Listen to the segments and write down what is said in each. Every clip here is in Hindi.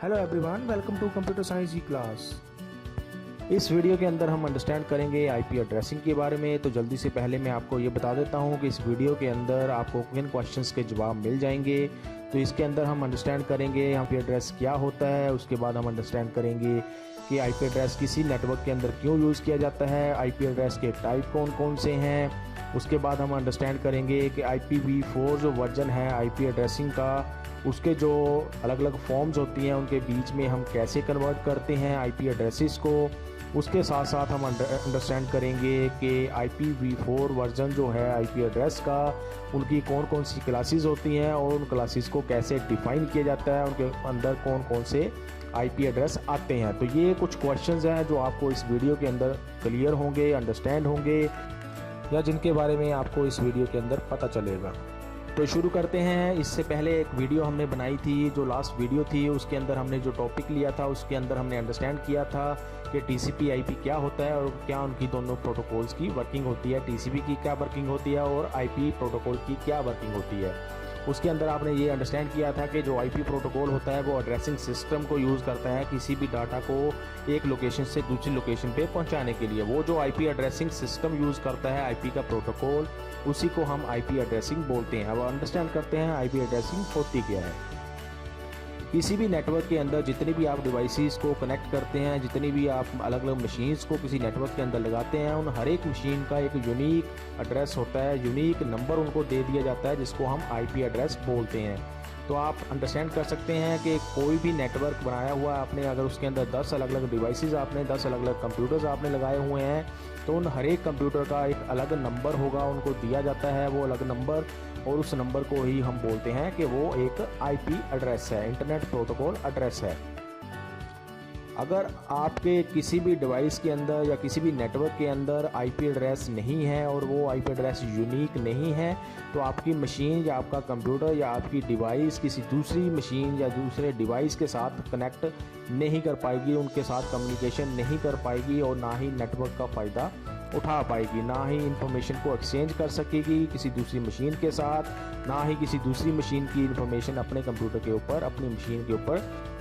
Hello everyone, welcome to computer science जी क्लास। इस वीडियो के अंदर हम अंडरस्टैंड करेंगे आईपी एड्रेसिंग के बारे में। तो जल्दी से पहले मैं आपको ये बता देता हूँ कि इस वीडियो के अंदर आपको किन क्वेश्चंस के जवाब मिल जाएंगे। तो इसके अंदर हम अंडरस्टैंड करेंगे आईपी एड्रेस क्या होता है, उसके बाद हम अंडरस्टैंड करेंगे कि आईपी एड्रेस किसी नेटवर्क के अंदर क्यों यूज़ किया जाता है, आईपी एड्रेस के टाइप कौन कौन से हैं। उसके बाद हम अंडरस्टैंड करेंगे कि IPv4 जो वर्जन है आईपी एड्रेसिंग का, उसके जो अलग अलग फॉर्म्स होती हैं उनके बीच में हम कैसे कन्वर्ट करते हैं आईपी एड्रेसेस को। उसके साथ साथ हम अंडरस्टैंड करेंगे कि IPv4 वर्जन जो है आईपी एड्रेस का, उनकी कौन कौन सी क्लासेस होती हैं और उन क्लासेस को कैसे डिफ़ाइन किया जाता है, उनके अंदर कौन कौन से आईपी एड्रेस आते हैं। तो ये कुछ क्वेश्चंस हैं जो आपको इस वीडियो के अंदर क्लियर होंगे, अंडरस्टैंड होंगे, या जिनके बारे में आपको इस वीडियो के अंदर पता चलेगा। तो शुरू करते हैं। इससे पहले एक वीडियो हमने बनाई थी, जो लास्ट वीडियो थी उसके अंदर हमने जो टॉपिक लिया था उसके अंदर हमने अंडरस्टैंड किया था कि TCP/IP क्या होता है और क्या उनकी दोनों प्रोटोकॉल्स की वर्किंग होती है, TCP की क्या वर्किंग होती है और IP प्रोटोकॉल की क्या वर्किंग होती है। उसके अंदर आपने ये अंडरस्टैंड किया था कि जो IP प्रोटोकॉल होता है वो एड्रेसिंग सिस्टम को यूज़ करता है किसी भी डाटा को एक लोकेशन से दूसरी लोकेशन पे पहुंचाने के लिए। वो जो IP एड्रेसिंग सिस्टम यूज़ करता है IP का प्रोटोकॉल, उसी को हम IP एड्रेसिंग बोलते हैं। अब अंडरस्टैंड करते हैं IP एड्रेसिंग होती क्या है। किसी भी नेटवर्क के अंदर जितनी भी आप डिवाइसेस को कनेक्ट करते हैं, जितनी भी आप अलग अलग मशीन्स को किसी नेटवर्क के अंदर लगाते हैं, उन हर एक मशीन का एक यूनिक एड्रेस होता है, यूनिक नंबर उनको दे दिया जाता है जिसको हम IP एड्रेस बोलते हैं। तो आप अंडरस्टैंड कर सकते हैं कि कोई भी नेटवर्क बनाया हुआ आपने, अगर उसके अंदर 10 अलग अलग डिवाइसेस आपने 10 अलग अलग कंप्यूटर्स आपने लगाए हुए हैं, तो उन हर एक कंप्यूटर का एक अलग नंबर होगा, उनको दिया जाता है वो अलग नंबर, और उस नंबर को ही हम बोलते हैं कि वो एक IP एड्रेस है, इंटरनेट प्रोटोकॉल एड्रेस है। अगर आपके किसी भी डिवाइस के अंदर या किसी भी नेटवर्क के अंदर IP एड्रेस नहीं है और वो IP एड्रेस यूनिक नहीं है, तो आपकी मशीन या आपका कंप्यूटर या आपकी डिवाइस किसी दूसरी मशीन या दूसरे डिवाइस के साथ कनेक्ट नहीं कर पाएगी, उनके साथ कम्युनिकेशन नहीं कर पाएगी और ना ही नेटवर्क का फ़ायदा उठा पाएगी, ना ही इंफॉर्मेशन को एक्सचेंज कर सकेगी किसी दूसरी मशीन के साथ, ना ही किसी दूसरी मशीन की इंफॉर्मेशन अपने कंप्यूटर के ऊपर, अपनी मशीन के ऊपर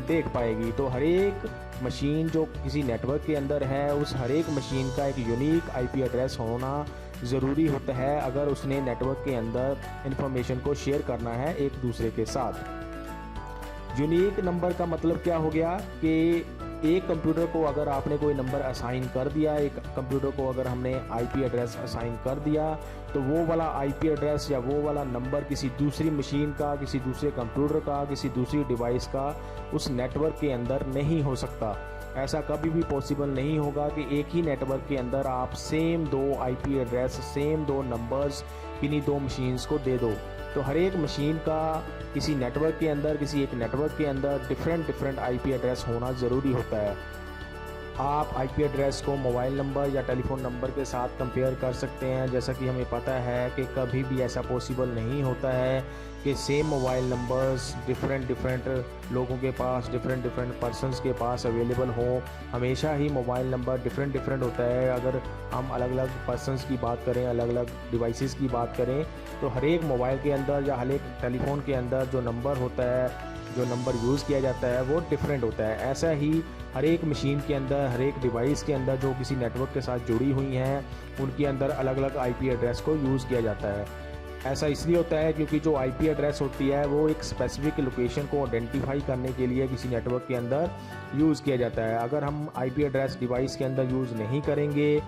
देख पाएगी। तो हर एक मशीन जो किसी नेटवर्क के अंदर है, उस हर एक मशीन का एक यूनिक IP एड्रेस होना ज़रूरी होता है अगर उसने नेटवर्क के अंदर इंफॉर्मेशन को शेयर करना है एक दूसरे के साथ। यूनिक नंबर का मतलब क्या हो गया कि एक कंप्यूटर को अगर आपने कोई नंबर असाइन कर दिया, एक कंप्यूटर को अगर हमने IP एड्रेस असाइन कर दिया, तो वो वाला IP एड्रेस या वो वाला नंबर किसी दूसरी मशीन का, किसी दूसरे कंप्यूटर का, किसी दूसरी डिवाइस का उस नेटवर्क के अंदर नहीं हो सकता। ऐसा कभी भी पॉसिबल नहीं होगा कि एक ही नेटवर्क के अंदर आप same 2 IP address, same 2 numbers किन्हीं 2 मशीन्स को दे दो। तो हर एक मशीन का किसी नेटवर्क के अंदर, किसी एक नेटवर्क के अंदर डिफरेंट IP एड्रेस होना ज़रूरी होता है। आप IP एड्रेस को मोबाइल नंबर या टेलीफोन नंबर के साथ कंपेयर कर सकते हैं। जैसा कि हमें पता है कि कभी भी ऐसा पॉसिबल नहीं होता है कि सेम मोबाइल नंबर्स डिफरेंट लोगों के पास, डिफरेंट पर्सनस के पास अवेलेबल हो। हमेशा ही मोबाइल नंबर डिफरेंट होता है। अगर हम अलग अलग पर्सनस की बात करें, अलग अलग डिवाइसेस की बात करें, तो हर एक मोबाइल के अंदर या हर एक टेलीफोन के अंदर जो नंबर होता है, जो नंबर यूज़ किया जाता है, वो डिफरेंट होता है। ऐसा ही हर एक मशीन के अंदर, हर एक डिवाइस के अंदर जो किसी नेटवर्क के साथ जुड़ी हुई हैं, उनके अंदर अलग अलग IP एड्रेस को यूज़ किया जाता है। ऐसा इसलिए होता है क्योंकि जो IP एड्रेस होती है वो एक स्पेसिफिक लोकेशन को आइडेंटिफाई करने के लिए किसी नेटवर्क के अंदर यूज़ किया जाता है। अगर हम IP एड्रेस डिवाइस के अंदर यूज़ नहीं करेंगे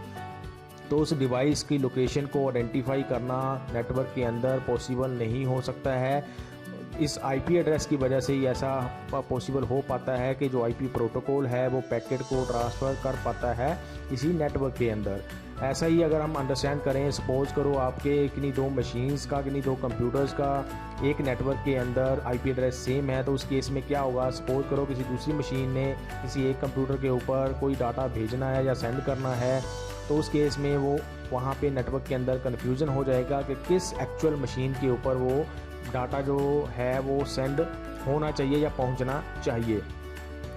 तो उस डिवाइस की लोकेशन को आइडेंटिफाई करना नेटवर्क के अंदर पॉसिबल नहीं हो सकता है। इस IP एड्रेस की वजह से ही ऐसा पॉसिबल हो पाता है कि जो IP प्रोटोकॉल है वो पैकेट को ट्रांसफ़र कर पाता है किसी नेटवर्क के अंदर। ऐसा ही अगर हम अंडरस्टैंड करें, सपोज करो आपके किन्हीं 2 मशीन्स का, किन्हीं 2 कंप्यूटर्स का एक नेटवर्क के अंदर IP एड्रेस सेम है, तो उस केस में क्या होगा। सपोज करो किसी दूसरी मशीन ने किसी एक कंप्यूटर के ऊपर कोई डाटा भेजना है या सेंड करना है, तो उस केस में वो वहाँ पे नेटवर्क के अंदर कन्फ्यूज़न हो जाएगा कि किस एक्चुअल मशीन के ऊपर वो डाटा जो है वो सेंड होना चाहिए या पहुंचना चाहिए।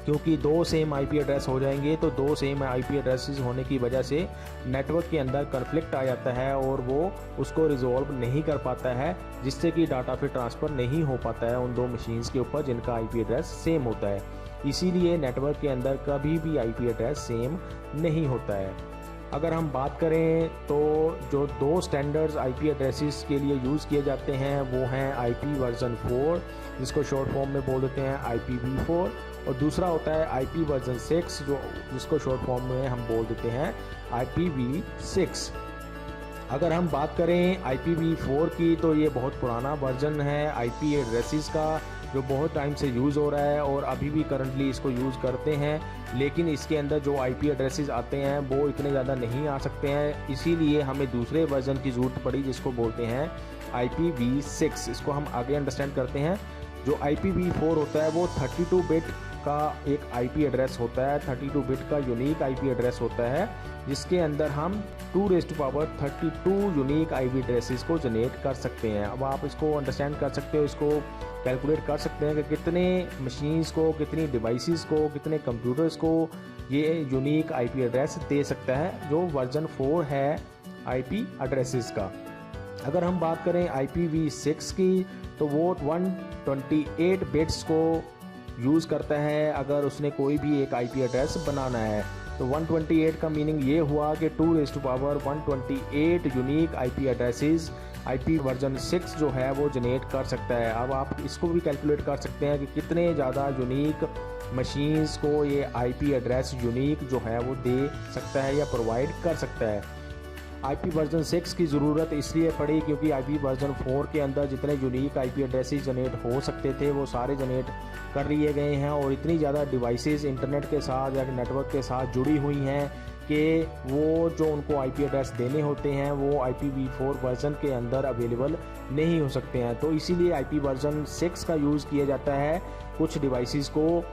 क्योंकि 2 सेम IP एड्रेस हो जाएंगे, तो 2 सेम IP एड्रेसेस होने की वजह से नेटवर्क के अंदर कन्फ्लिक्ट आ जाता है और वो उसको रिजॉल्व नहीं कर पाता है, जिससे कि डाटा फिर ट्रांसफ़र नहीं हो पाता है उन 2 मशीन्स के ऊपर जिनका IP एड्रेस सेम होता है। इसीलिए नेटवर्क के अंदर कभी भी आईपी एड्रेस सेम नहीं होता है। अगर हम बात करें तो जो दो स्टैंडर्ड्स आईपी एड्रेसेस के लिए यूज़ किए जाते हैं वो हैं आईपी वर्जन 4, जिसको शॉर्ट फॉर्म में बोल देते हैं IPv4, और दूसरा होता है आईपी वर्जन 6 जिसको शॉर्ट फॉर्म में हम बोल देते हैं IPv6। अगर हम बात करें IPv4 की तो ये बहुत पुराना वर्जन है आईपी एड्रेसेस का, जो बहुत टाइम से यूज़ हो रहा है और अभी भी करंटली इसको यूज़ करते हैं, लेकिन इसके अंदर जो आईपी एड्रेसेस आते हैं वो इतने ज़्यादा नहीं आ सकते हैं, इसीलिए हमें दूसरे वर्जन की ज़रूरत पड़ी जिसको बोलते हैं IPv6। इसको हम आगे अंडरस्टैंड करते हैं। जो IPv4 होता है वो 32 बिट का एक आईपी एड्रेस होता है, 32 बिट का यूनिक आईपी एड्रेस होता है, जिसके अंदर हम 2⁻32 यूनिक आईपी एड्रेसेस को जनरेट कर सकते हैं। अब आप इसको अंडरस्टैंड कर सकते हो, इसको कैलकुलेट कर सकते हैं कि कितने मशीन्स को, कितनी डिवाइसेस को, कितने कंप्यूटर्स को ये यूनिक आईपी एड्रेस दे सकता है जो वर्जन 4 है आईपी एड्रेसेस का। अगर हम बात करें IPv6 की तो वो 128 बिट्स को यूज़ करता है अगर उसने कोई भी एक आईपी एड्रेस बनाना है। तो 128 का मीनिंग ये हुआ कि 2⁻128 unique IP addresses IP version 6 जो है वो जनरेट कर सकता है। अब आप इसको भी कैलकुलेट कर सकते हैं कि कितने ज़्यादा यूनिक मशीन्स को ये आईपी एड्रेस यूनिक जो है वो दे सकता है या प्रोवाइड कर सकता है। आईपी वर्जन 6 की ज़रूरत इसलिए पड़ी क्योंकि आईपी वर्जन 4 के अंदर जितने यूनिक आईपी एड्रेसेस जनरेट हो सकते थे वो सारे जनरेट कर लिए गए हैं, और इतनी ज़्यादा डिवाइसेस इंटरनेट के साथ या नेटवर्क के साथ जुड़ी हुई हैं कि वो जो उनको आईपी एड्रेस देने होते हैं वो IPv4 वर्जन के अंदर अवेलेबल नहीं हो सकते हैं। तो इसीलिए आईपी वर्जन 6 का यूज़ किया जाता है कुछ डिवाइसेस को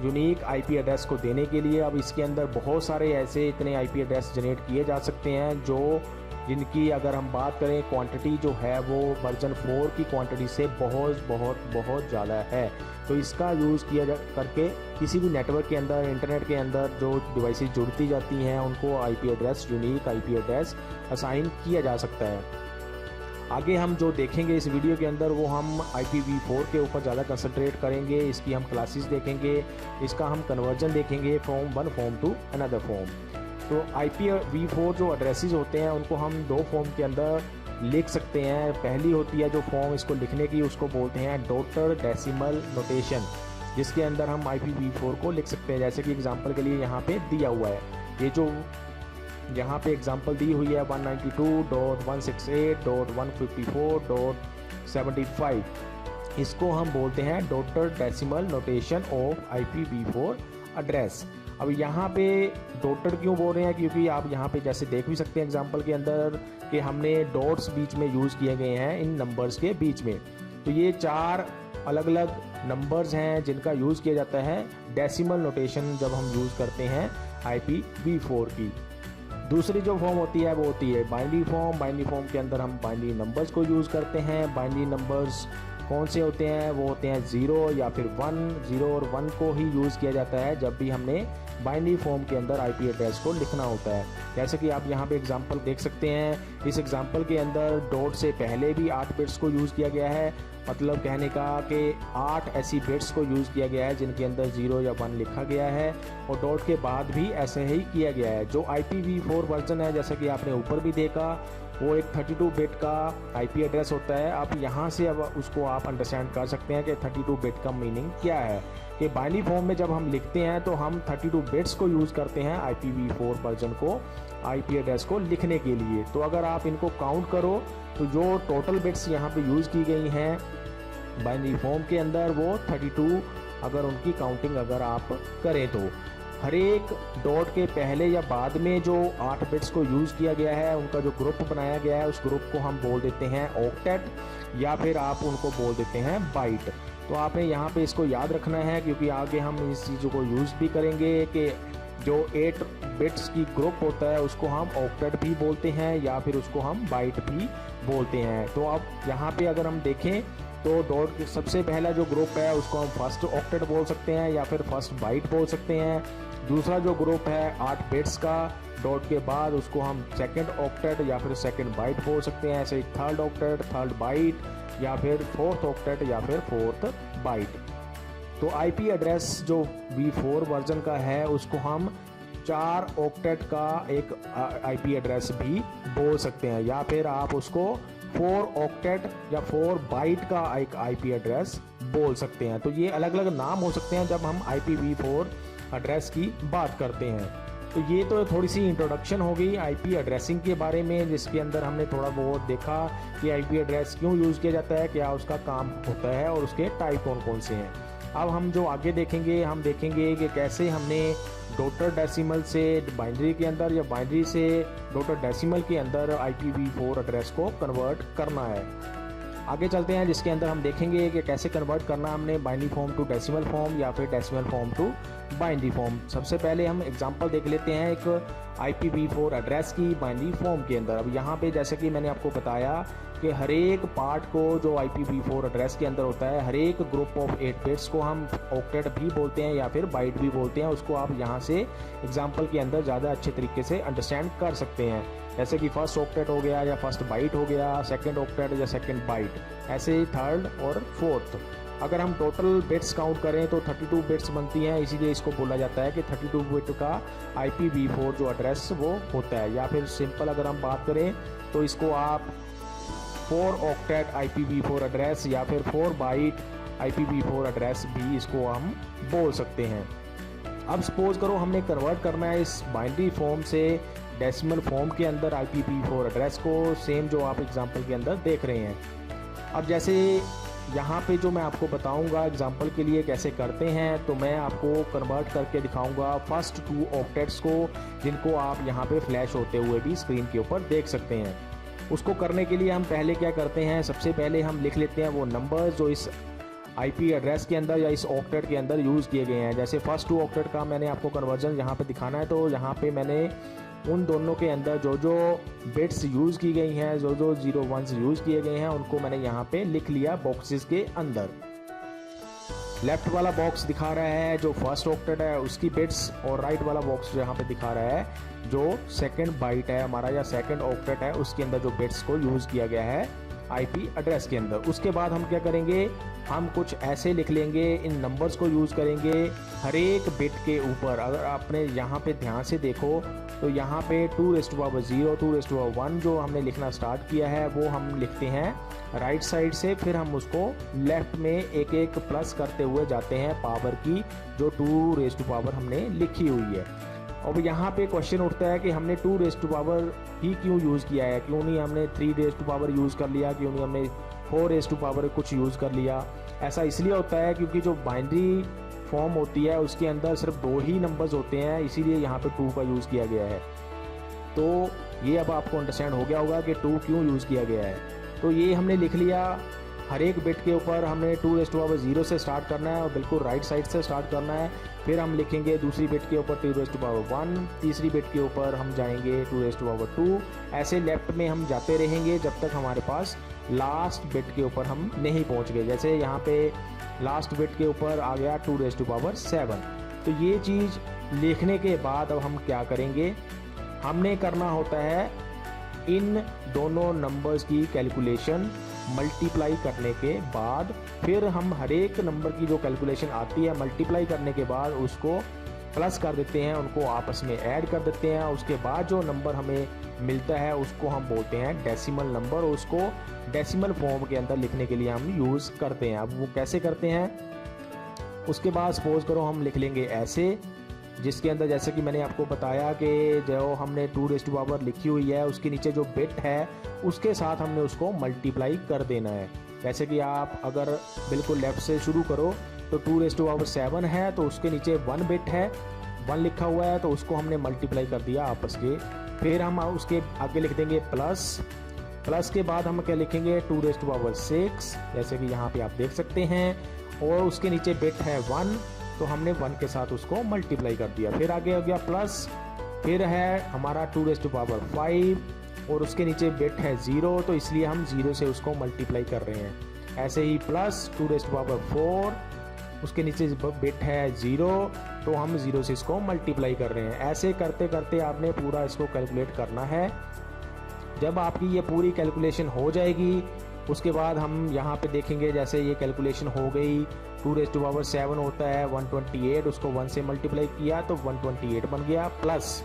यूनिक आईपी एड्रेस को देने के लिए। अब इसके अंदर बहुत सारे ऐसे इतने आईपी एड्रेस जनरेट किए जा सकते हैं जो जिनकी अगर हम बात करें क्वांटिटी जो है वो वर्जन 4 की क्वांटिटी से बहुत बहुत बहुत ज़्यादा है। तो इसका यूज़ किया करके किसी भी नेटवर्क के अंदर, इंटरनेट के अंदर जो डिवाइसेस जुड़ती जाती हैं उनको IP address, unique IP address assign किया जा सकता है। आगे हम जो देखेंगे इस वीडियो के अंदर वो हम IPv4 के ऊपर ज़्यादा कंसंट्रेट करेंगे, इसकी हम क्लासेस देखेंगे, इसका हम कन्वर्जन देखेंगे from one form to another form. तो IPv4 जो एड्रेसेस होते हैं उनको हम दो फॉर्म के अंदर लिख सकते हैं। पहली होती है जो फॉर्म इसको लिखने की उसको बोलते हैं डॉटर डेसिमल नोटेशन, जिसके अंदर हम IPv4 को लिख सकते हैं। जैसे कि एग्जांपल के लिए यहाँ पे दिया हुआ है, ये जो यहाँ पे एग्जांपल दी हुई है 192.168.154.75, इसको हम बोलते हैं daughter decimal notation of IPv4 address. अब यहाँ पे डॉटर क्यों बोल रहे हैं, क्योंकि आप यहाँ पे जैसे देख भी सकते हैं एग्जांपल के अंदर कि हमने डॉट्स बीच में यूज़ किए गए हैं इन नंबर्स के बीच में। तो ये 4 अलग अलग नंबर्स हैं जिनका यूज़ किया जाता है डेसिमल नोटेशन जब हम यूज़ करते हैं IPv4 की। दूसरी जो फॉर्म होती है वो होती है बाइनरी फॉर्म। बाइनरी फॉर्म के अंदर हम बाइनरी नंबर्स को यूज़ करते हैं। बाइनरी नंबर्स कौन से होते हैं, वो होते हैं 0 या फिर 1। 0 और 1 को ही यूज़ किया जाता है जब भी हमने बाइनरी फॉर्म के अंदर आईपी एड्रेस को लिखना होता है। जैसे कि आप यहाँ पे एग्जांपल देख सकते हैं, इस एग्जांपल के अंदर डॉट से पहले भी 8 बिट्स को यूज़ किया गया है, मतलब कहने का कि 8 ऐसी बिट्स को यूज़ किया गया है जिनके अंदर 0 या 1 लिखा गया है, और डॉट के बाद भी ऐसे ही किया गया है। जो IPv4 वर्जन है जैसा कि आपने ऊपर भी देखा वो एक 32 बिट का आईपी एड्रेस होता है। आप यहाँ से अब उसको आप अंडरस्टैंड कर सकते हैं कि 32 बिट का मीनिंग क्या है। कि बाइनरी फॉर्म में जब हम लिखते हैं तो हम 32 बिट्स को यूज़ करते हैं IPv4 वर्जन को आईपी एड्रेस को लिखने के लिए। तो अगर आप इनको काउंट करो तो जो टोटल बिट्स यहाँ पे यूज़ की गई हैं बाइनरी फॉर्म के अंदर वो 32, अगर उनकी काउंटिंग अगर आप करें तो हर एक डॉट के पहले या बाद में जो 8 बिट्स को यूज़ किया गया है उनका जो ग्रुप बनाया गया है उस ग्रुप को हम बोल देते हैं ऑक्टेट, या फिर आप उनको बोल देते हैं बाइट। तो आपने यहाँ पे इसको याद रखना है क्योंकि आगे हम इस चीज़ों को यूज़ भी करेंगे कि जो 8 बिट्स की ग्रुप होता है उसको हम ऑक्टेट भी बोलते हैं या फिर उसको हम बाइट भी बोलते हैं। तो अब यहाँ पे अगर हम देखें तो डॉट सबसे पहला जो ग्रुप है उसको हम फर्स्ट ऑक्टेट बोल सकते हैं या फिर फर्स्ट बाइट बोल सकते हैं। दूसरा जो ग्रुप है 8 बिट्स का डॉट के बाद उसको हम सेकंड ऑक्टेट या फिर सेकंड बाइट बोल सकते हैं। ऐसे ही थर्ड ऑक्टेट, थर्ड बाइट, या फिर फोर्थ ऑक्टेट या फिर फोर्थ बाइट। तो आईपी एड्रेस जो V4 वर्जन का है उसको हम 4 ऑक्टेट का एक आईपी एड्रेस भी बोल सकते हैं, या फिर आप उसको 4 ऑक्टेट या 4 बाइट का एक आईपी एड्रेस बोल सकते हैं। तो ये अलग अलग नाम हो सकते हैं जब हम IPv4 एड्रेस की बात करते हैं। तो ये तो थोड़ी सी इंट्रोडक्शन हो गई आईपी एड्रेसिंग के बारे में, जिसके अंदर हमने थोड़ा बहुत देखा कि आईपी एड्रेस क्यों यूज़ किया जाता है, क्या उसका काम होता है और उसके टाइप कौन कौन से हैं। अब हम जो आगे देखेंगे, हम देखेंगे कि कैसे हमने डॉटर डेसिमल से बाइनरी के अंदर या बाइनरी से डॉटर डेसिमल के अंदर IPv4 एड्रेस को कन्वर्ट करना है। आगे चलते हैं, जिसके अंदर हम देखेंगे कि कैसे कन्वर्ट करना हमने binary form to decimal form या फिर decimal form to binary form. सबसे पहले हम एग्जांपल देख लेते हैं एक IPv4 एड्रेस की बाइनरी फॉर्म के अंदर। अब यहाँ पे जैसे कि मैंने आपको बताया कि हर एक पार्ट को जो IPv4 एड्रेस के अंदर होता है, हर एक ग्रुप ऑफ 8 बिट्स को हम ऑक्टेट भी बोलते हैं या फिर बाइट भी बोलते हैं। उसको आप यहाँ से एग्जांपल के अंदर ज़्यादा अच्छे तरीके से अंडरस्टैंड कर सकते हैं। जैसे कि फर्स्ट ऑक्टेट हो गया या फर्स्ट बाइट हो गया, सेकंड ऑक्टेट या सेकंड बाइट, ऐसे ही थर्ड और फोर्थ। अगर हम टोटल बिट्स काउंट करें तो 32 बिट्स बनती हैं, इसीलिए इसको बोला जाता है कि 32 बिट का IPv4 जो एड्रेस वो होता है। या फिर सिंपल अगर हम बात करें तो इसको आप 4 ऑक्टेट IPv4 एड्रेस या फिर 4 बाइट IPv4 एड्रेस भी इसको हम बोल सकते हैं। अब सपोज करो हमने कन्वर्ट करना है इस बाइनरी फॉर्म से डेसिमल फॉर्म के अंदर IPv4 एड्रेस को, सेम जो आप एग्जांपल के अंदर देख रहे हैं। अब जैसे यहाँ पे जो मैं आपको बताऊंगा एग्जांपल के लिए कैसे करते हैं, तो मैं आपको कन्वर्ट करके दिखाऊंगा फर्स्ट 2 ऑक्टेट्स को, जिनको आप यहाँ पे फ्लैश होते हुए भी स्क्रीन के ऊपर देख सकते हैं। उसको करने के लिए हम पहले क्या करते हैं, सबसे पहले हम लिख लेते हैं वो नंबर्स जो इस आईपी एड्रेस के अंदर या इस ऑक्टेट के अंदर यूज़ किए गए हैं। जैसे फर्स्ट 2 ऑक्टेट का मैंने आपको कन्वर्जन यहाँ पे दिखाना है, तो यहाँ पे मैंने उन दोनों के अंदर जो जो बिट्स यूज़ की गई हैं, जो जो 0 1s यूज़ किए गए हैं, उनको मैंने यहाँ पे लिख लिया बॉक्सेस के अंदर। लेफ्ट वाला बॉक्स दिखा रहा है जो फर्स्ट ऑक्टेट है उसकी बिट्स, और राइट वाला बॉक्स यहाँ पे दिखा रहा है जो सेकंड बाइट है हमारा या सेकंड ऑक्टेट है, उसके अंदर जो बिट्स को यूज़ किया गया है आईपी एड्रेस के अंदर। उसके बाद हम क्या करेंगे, हम कुछ ऐसे लिख लेंगे, इन नंबर्स को यूज़ करेंगे हर एक बिट के ऊपर। अगर आपने यहाँ पे ध्यान से देखो तो यहाँ पे 2⁻0 2⁻1 जो हमने लिखना स्टार्ट किया है वो हम लिखते हैं राइट साइड से, फिर हम उसको लेफ्ट में एक एक प्लस करते हुए जाते हैं पावर की जो 2 हमने लिखी हुई है। अब यहाँ पे क्वेश्चन उठता है कि हमने 2 ही क्यों यूज़ किया है, क्यों नहीं हमने 3 यूज़ कर लिया, क्यों नहीं हमने 4 कुछ यूज़ कर लिया। ऐसा इसलिए होता है क्योंकि जो बाइनरी फॉर्म होती है उसके अंदर सिर्फ 2 ही नंबर्स होते हैं, इसीलिए यहाँ पे 2 का यूज़ किया गया है। तो ये अब आपको अंडरस्टैंड हो गया होगा कि 2 क्यों यूज़ किया गया है। तो ये हमने लिख लिया, हर एक बिट के ऊपर हमने 2⁻0 से स्टार्ट करना है और बिल्कुल राइट साइड से स्टार्ट करना है। फिर हम लिखेंगे दूसरी बिट के ऊपर 2⁻1, तीसरी बिट के ऊपर हम जाएंगे 2⁻2, ऐसे लेफ्ट में हम जाते रहेंगे जब तक हमारे पास लास्ट बिट के ऊपर हम नहीं पहुंच गए। जैसे यहाँ पे लास्ट बिट के ऊपर आ गया 2⁻7। तो ये चीज़ लिखने के बाद अब हम क्या करेंगे, हमने करना होता है इन दोनों नंबर्स की कैलकुलेशन मल्टीप्लाई करने के बाद, फिर हम हर एक नंबर की जो कैलकुलेशन आती है मल्टीप्लाई करने के बाद उसको प्लस कर देते हैं, उनको आपस में ऐड कर देते हैं। उसके बाद जो नंबर हमें मिलता है उसको हम बोलते हैं डेसिमल नंबर, उसको डेसिमल फॉर्म के अंदर लिखने के लिए हम यूज़ करते हैं। अब वो कैसे करते हैं, उसके बाद सपोज करो हम लिख लेंगे ऐसे, जिसके अंदर जैसे कि मैंने आपको बताया कि जो हमने 2 लिखी हुई है उसके नीचे जो बिट है उसके साथ हमने उसको मल्टीप्लाई कर देना है। जैसे कि आप अगर बिल्कुल लेफ़्ट से शुरू करो तो 2⁻7 है, तो उसके नीचे 1 बिट है, 1 लिखा हुआ है, तो उसको हमने मल्टीप्लाई कर दिया आपस के। फिर हम उसके आगे लिख देंगे प्लस के बाद हम क्या लिखेंगे 2⁻6, जैसे कि यहाँ पे आप देख सकते हैं, और उसके नीचे बिट है 1, तो हमने 1 के साथ उसको मल्टीप्लाई कर दिया। फिर आगे हो गया प्लस, फिर है हमारा 2⁵ और उसके नीचे बिट है 0, तो इसलिए हम 0 से उसको मल्टीप्लाई कर रहे हैं। ऐसे ही प्लस 2⁴, उसके नीचे बिट है 0, तो हम 0 से इसको मल्टीप्लाई कर रहे हैं। ऐसे करते करते आपने पूरा इसको कैलकुलेट करना है। जब आपकी ये पूरी कैलकुलेशन हो जाएगी उसके बाद हम यहाँ पे देखेंगे, जैसे ये कैलकुलेशन हो गई 2⁻7 होता है 128, उसको 1 से मल्टीप्लाई किया तो 128 बन गया, प्लस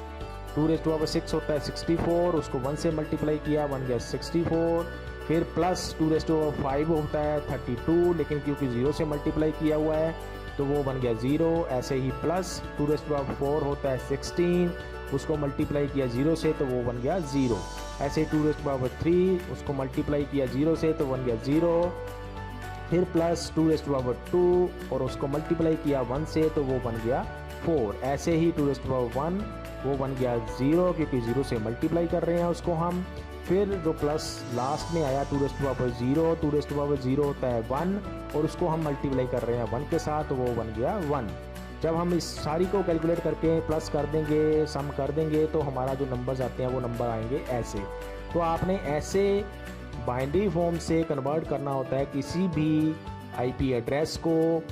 2⁻6 होता है 64, उसको 1 से मल्टीप्लाई किया 1 गया 64, फिर प्लस 2⁻5 होता है 32, लेकिन क्योंकि 0 से मल्टीप्लाई किया हुआ है तो वो बन गया 0। ऐसे ही प्लस 2⁻4 होता है 16, उसको मल्टीप्लाई किया 0 से तो वो बन गया 0। ऐसे ही 2⁻3 उसको मल्टीप्लाई किया 0 से तो बन गया 0, फिर प्लस 2⁻2 और उसको मल्टीप्लाई किया 1 से तो वो बन गया 4। ऐसे ही 2⁻1 वो बन गया 0 क्योंकि 0 से मल्टीप्लाई कर रहे हैं उसको हम। फिर जो प्लस लास्ट में आया 2⁻0, 2⁻0 होता है 1 और उसको हम मल्टीप्लाई कर रहे हैं 1 के साथ तो वो बन गया 1। जब हम इस सारी को कैलकुलेट करके प्लस कर देंगे, सम कर देंगे तो हमारा जो नंबर्स आते हैं वो नंबर आएंगे ऐसे। तो आपने ऐसे बाइनरी फॉर्म से कन्वर्ट करना होता है किसी भी आईपी एड्रेस को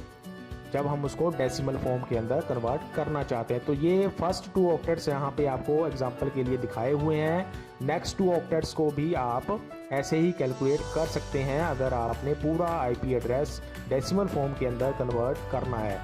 जब हम उसको डेसिमल फॉर्म के अंदर कन्वर्ट करना चाहते हैं। तो ये फर्स्ट 2 ऑक्टेट्स यहाँ पे आपको एग्जांपल के लिए दिखाए हुए हैं। नेक्स्ट 2 ऑक्टेट्स को भी आप ऐसे ही कैलकुलेट कर सकते हैं अगर आपने पूरा आईपी एड्रेस डेसिमल फॉर्म के अंदर कन्वर्ट करना है।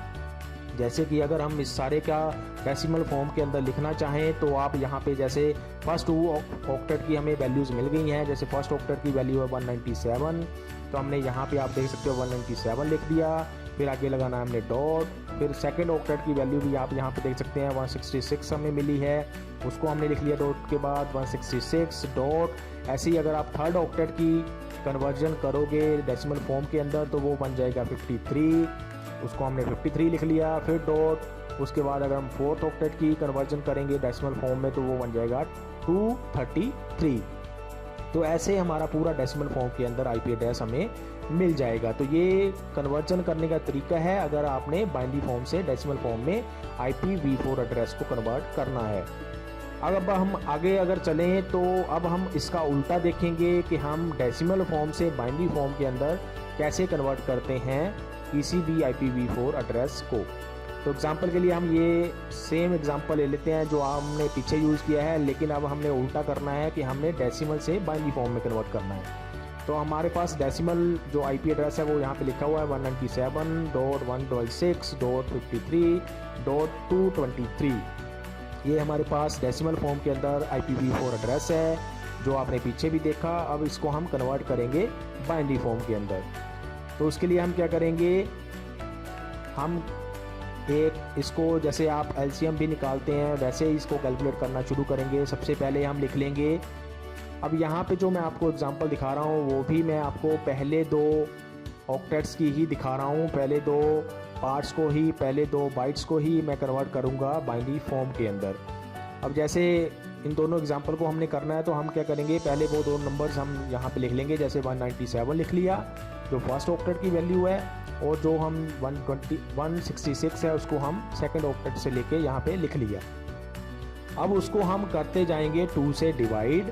जैसे कि अगर हम इस सारे का डेसिमल फॉर्म के अंदर लिखना चाहें तो आप यहाँ पे जैसे फर्स्ट 2 ऑक्टेट की हमें वैल्यूज़ मिल गई हैं। जैसे फर्स्ट ऑक्टेट की वैल्यू है 197, तो हमने यहाँ पे आप देख सकते हो 197 लिख दिया, फिर आगे लगाना हमने डॉट। फिर सेकंड ऑक्टेट की वैल्यू भी आप यहाँ पे देख सकते हैं 166 हमें मिली है, उसको हमने लिख लिया डॉट के बाद 166 डॉट। ऐसे ही अगर आप थर्ड ऑक्टेट की कन्वर्जन करोगे डेसिमल फॉर्म के अंदर तो वो बन जाएगा 53, उसको हमने 53 लिख लिया, फिर डॉट। उसके बाद अगर हम फोर्थ ऑक्टेट की कन्वर्जन करेंगे डेसिमल फॉर्म में तो वो बन जाएगा 233। तो ऐसे हमारा पूरा डेसिमल फॉर्म के अंदर आईपी एड्रेस हमें मिल जाएगा। तो ये कन्वर्जन करने का तरीका है अगर आपने बाइनरी फॉर्म से डेसिमल फॉर्म में IPv4 एड्रेस को कन्वर्ट करना है। अब हम आगे अगर चलें तो अब हम इसका उल्टा देखेंगे कि हम डेसिमल फॉर्म से बाइनरी फॉर्म के अंदर कैसे कन्वर्ट करते हैं किसी भी IPv4 एड्रेस को। तो एग्जांपल के लिए हम ये सेम एग्जांपल ले लेते हैं जो हमने पीछे यूज़ किया है, लेकिन अब हमने उल्टा करना है कि हमने डेसिमल से बाइनरी फॉर्म में कन्वर्ट करना है। तो हमारे पास डेसिमल जो आईपी एड्रेस है वो यहाँ पे लिखा हुआ है 197.126.53.223। ये हमारे पास डेसिमल फॉर्म के अंदर IPv4 एड्रेस है जो आपने पीछे भी देखा। अब इसको हम कन्वर्ट करेंगे बाइनरी फॉर्म के अंदर। तो उसके लिए हम क्या करेंगे, हम एक इसको जैसे आप LCM भी निकालते हैं वैसे ही इसको कैलकुलेट करना शुरू करेंगे। सबसे पहले हम लिख लेंगे, अब यहाँ पे जो मैं आपको एग्जांपल दिखा रहा हूँ वो भी मैं आपको पहले 2 ऑक्टेट्स की ही दिखा रहा हूँ, पहले 2 पार्ट्स को ही, पहले 2 बाइट्स को ही मैं कन्वर्ट करूँगा बाइनरी फॉर्म के अंदर। अब जैसे इन दोनों एग्जांपल को हमने करना है तो हम क्या करेंगे, पहले वो 2 नंबर्स हम यहाँ पे लिख लेंगे। जैसे 197 लिख लिया जो फर्स्ट ऑक्टेट की वैल्यू है, और जो हम 166 है उसको हम सेकंड ऑक्टेट से लेके यहाँ पे लिख लिया। अब उसको हम करते जाएंगे 2 से डिवाइड,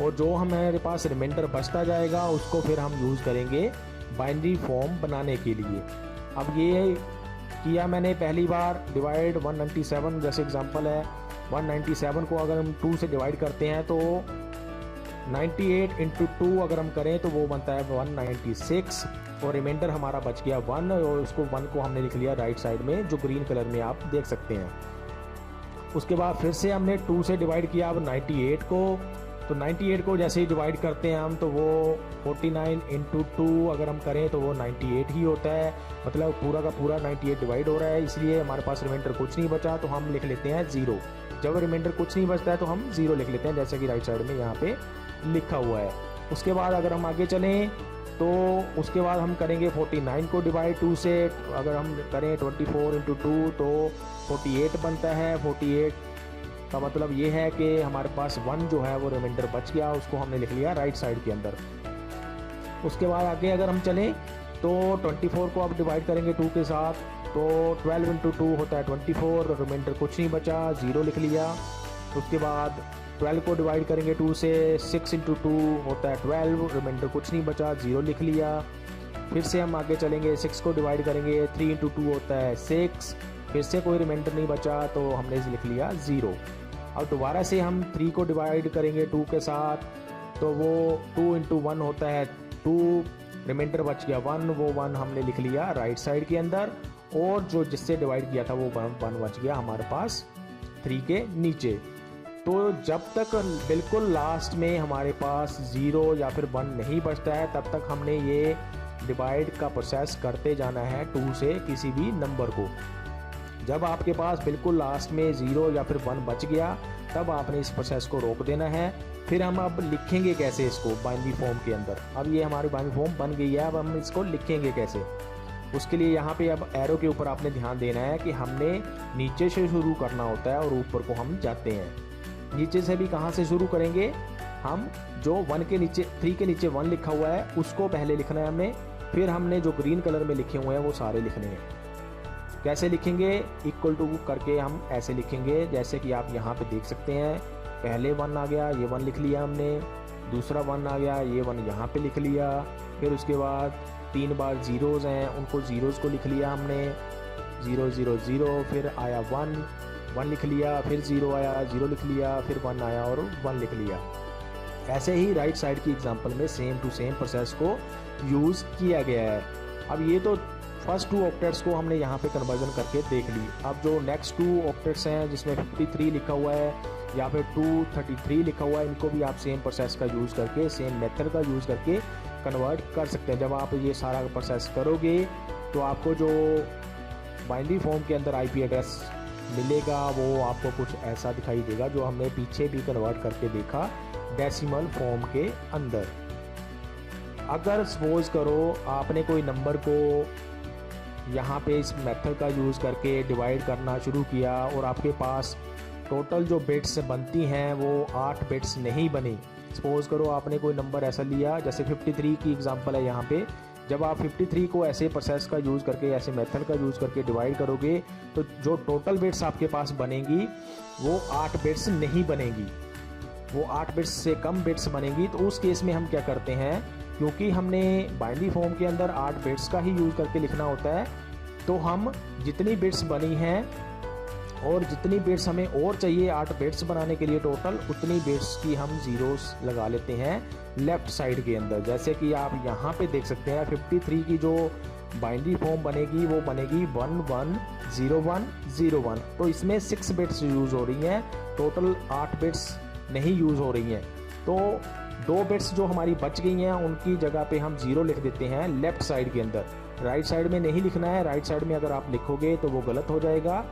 और जो हमारे पास रिमाइंडर बचता जाएगा उसको फिर हम यूज़ करेंगे बाइनरी फॉर्म बनाने के लिए। अब ये किया मैंने पहली बार डिवाइड 197, जैसे एग्जांपल है 197 को अगर हम 2 से डिवाइड करते हैं तो 98 × 2 अगर हम करें तो वो बनता है 196, और रिमाइंडर हमारा बच गया 1, और उसको 1 को हमने लिख लिया राइट साइड में जो ग्रीन कलर में आप देख सकते हैं। उसके बाद फिर से हमने 2 से डिवाइड किया अब 98 को, तो 98 को जैसे ही डिवाइड करते हैं हम तो वो 49 × 2 अगर हम करें तो वो 98 ही होता है, मतलब पूरा का पूरा 98 डिवाइड हो रहा है, इसलिए हमारे पास रिमाइंडर कुछ नहीं बचा तो हम लिख लेते हैं 0। जब रिमाइंडर कुछ नहीं बचता है तो हम 0 लिख लेते हैं जैसे कि राइट साइड में यहाँ पे लिखा हुआ है। उसके बाद अगर हम आगे चलें तो उसके बाद हम करेंगे 49 को डिवाइड 2 से, अगर हम करें 24 × 2 तो 48 बनता है। 48 का मतलब ये है कि हमारे पास 1 जो है वो रिमाइंडर बच गया, उसको हमने लिख लिया राइट साइड के अंदर। उसके बाद आगे अगर हम चलें तो 24 को आप डिवाइड करेंगे 2 के साथ तो 12 × 2 होता है 24, रिमाइंडर कुछ नहीं बचा, 0 लिख लिया। उसके बाद 12 को डिवाइड करेंगे 2 से, 6 × 2 होता है 12, रिमाइंडर कुछ नहीं बचा, 0 लिख लिया। फिर से हम आगे चलेंगे, 6 को डिवाइड करेंगे 3 × 2 होता है 6, फिर से कोई रिमाइंडर नहीं बचा तो हमने लिख लिया 0। अब दोबारा से हम 3 को डिवाइड करेंगे 2 के साथ तो वो 2 × 1 होता है 2, रिमाइंडर बच गया 1, वो 1 हमने लिख लिया राइट साइड के अंदर, और जो जिससे डिवाइड किया था वो 1 बच गया हमारे पास 3 के नीचे। तो जब तक बिल्कुल लास्ट में हमारे पास 0 या फिर 1 नहीं बचता है, तब तक हमने ये डिवाइड का प्रोसेस करते जाना है 2 से किसी भी नंबर को। जब आपके पास बिल्कुल लास्ट में 0 या फिर 1 बच गया, तब आपने इस प्रोसेस को रोक देना है। फिर हम अब लिखेंगे कैसे इसको बाइनरी फॉर्म के अंदर। अब ये हमारी बाइनरी फॉर्म बन गई है, अब हम इसको लिखेंगे कैसे। उसके लिए यहाँ पे अब एरो के ऊपर आपने ध्यान देना है कि हमने नीचे से शुरू करना होता है और ऊपर को हम जाते हैं। नीचे से भी कहाँ से शुरू करेंगे, हम जो 1 के नीचे 3 के नीचे 1 लिखा हुआ है उसको पहले लिखना है हमने, फिर हमने जो ग्रीन कलर में लिखे हुए हैं वो सारे लिखने हैं। कैसे लिखेंगे, इक्वल टू करके हम ऐसे लिखेंगे, जैसे कि आप यहाँ पे देख सकते हैं। पहले 1 आ गया, ये 1 लिख लिया हमने, दूसरा 1 आ गया, ये 1 यहाँ पे लिख लिया, फिर उसके बाद 3 बार जीरोज़ हैं, उनको जीरोज़ को लिख लिया हमने, 0 0 0, फिर आया 1 लिख लिया, फिर 0 आया, 0 लिख लिया, फिर 1 आया और 1 लिख लिया। ऐसे ही राइट साइड की एग्जांपल में सेम टू सेम प्रोसेस को यूज़ किया गया है। अब ये तो फर्स्ट 2 ऑक्टेट्स को हमने यहाँ पे कन्वर्जन करके देख ली। अब जो नेक्स्ट 2 ऑक्टेट्स हैं जिसमें 53 लिखा हुआ है या फिर 233 लिखा हुआ है, इनको भी आप सेम प्रोसेस का यूज़ करके, सेम मेथड का यूज़ करके कन्वर्ट कर सकते हैं। जब आप ये सारा प्रोसेस करोगे तो आपको जो बाइनरी फॉर्म के अंदर IP एड्रेस मिलेगा वो आपको कुछ ऐसा दिखाई देगा जो हमने पीछे भी कन्वर्ट करके देखा डेसिमल फॉर्म के अंदर। अगर सपोज करो आपने कोई नंबर को यहाँ पे इस मेथड का यूज़ करके डिवाइड करना शुरू किया और आपके पास टोटल जो बिट्स बनती हैं वो 8 बिट्स नहीं बनी। सपोज करो आपने कोई नंबर ऐसा लिया, जैसे 53 की एग्जांपल है यहाँ पे। जब आप 53 को ऐसे प्रोसेस का यूज़ करके, ऐसे मेथड का यूज़ करके डिवाइड करोगे तो जो टोटल बिट्स आपके पास बनेंगी वो 8 बिट्स नहीं बनेगी, वो 8 बिट्स से कम बिट्स बनेंगी। तो उस केस में हम क्या करते हैं, क्योंकि हमने बाइनरी फॉर्म के अंदर 8 बिट्स का ही यूज़ करके लिखना होता है, तो हम जितनी बिट्स बनी हैं और जितनी बिट्स हमें और चाहिए 8 बिट्स बनाने के लिए टोटल, उतनी बिट्स की हम जीरोस लगा लेते हैं लेफ़्ट साइड के अंदर। जैसे कि आप यहाँ पे देख सकते हैं 53 की जो बाइनरी फॉर्म बनेगी वो बनेगी 110101। तो इसमें 6 बिट्स यूज़ हो रही हैं, टोटल 8 बिट्स नहीं यूज़ हो रही हैं। तो 2 बिट्स जो हमारी बच गई हैं उनकी जगह पे हम 0 लिख देते हैं लेफ़्ट साइड के अंदर। राइट साइड में नहीं लिखना है, राइट साइड में अगर आप लिखोगे तो वो गलत हो जाएगा।